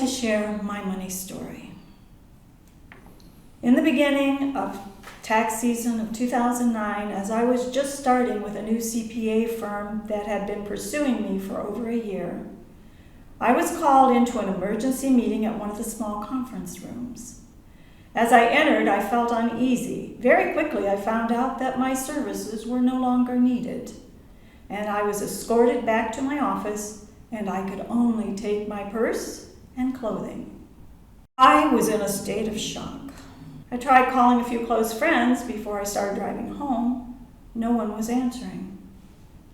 to share my money story. In the beginning of tax season of 2009, as I was just starting with a new CPA firm that had been pursuing me for over a year, I was called into an emergency meeting at one of the small conference rooms. As I entered, I felt uneasy. Very quickly, I found out that my services were no longer needed, and I was escorted back to my office, and I could only take my purse and clothing. I was in a state of shock. I tried calling a few close friends before I started driving home. No one was answering.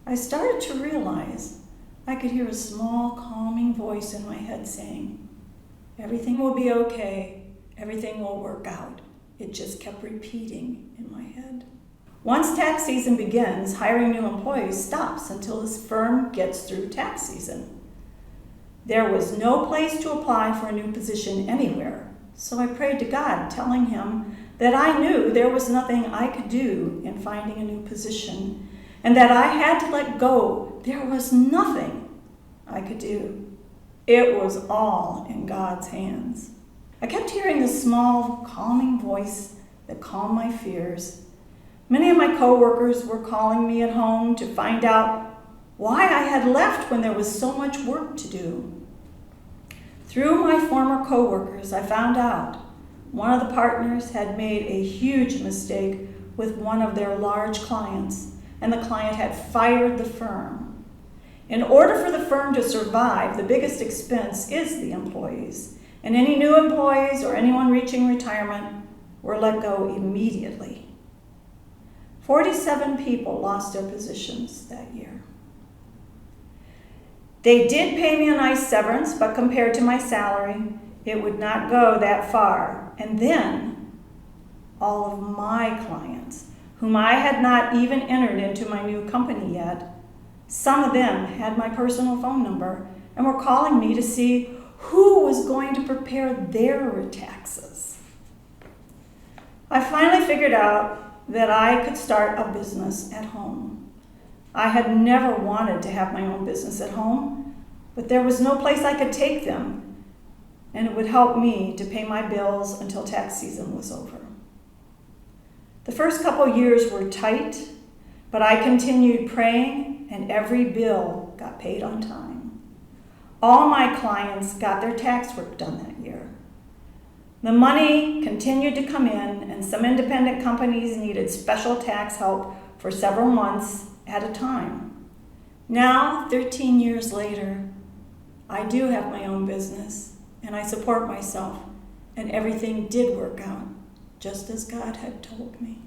I started to realize I could hear a small, calming voice in my head saying, "Everything will be okay. Everything will work out." It just kept repeating in my head. Once tax season begins, hiring new employees stops until this firm gets through tax season. There was no place to apply for a new position anywhere. So I prayed to God, telling him that I knew there was nothing I could do in finding a new position, and that I had to let go. There was nothing I could do. It was all in God's hands. I kept hearing this small, calming voice that calmed my fears. Many of my coworkers were calling me at home to find out why I had left when there was so much work to do. Through my former coworkers, I found out one of the partners had made a huge mistake with one of their large clients, and the client had fired the firm. In order for the firm to survive, the biggest expense is the employees, and any new employees or anyone reaching retirement were let go immediately. 47 people lost their positions that year. They did pay me a nice severance, but compared to my salary, it would not go that far. And then, all of my clients, whom I had not even entered into my new company yet, some of them had my personal phone number and were calling me to see who was going to prepare their taxes. I finally figured out that I could start a business at home. I had never wanted to have my own business at home, but there was no place I could take them, and it would help me to pay my bills until tax season was over. The first couple years were tight, but I continued praying, and every bill got paid on time. All my clients got their tax work done that year. The money continued to come in, and some independent companies needed special tax help for several months at a time. Now, 13 years later, I do have my own business, and I support myself, and everything did work out just as God had told me.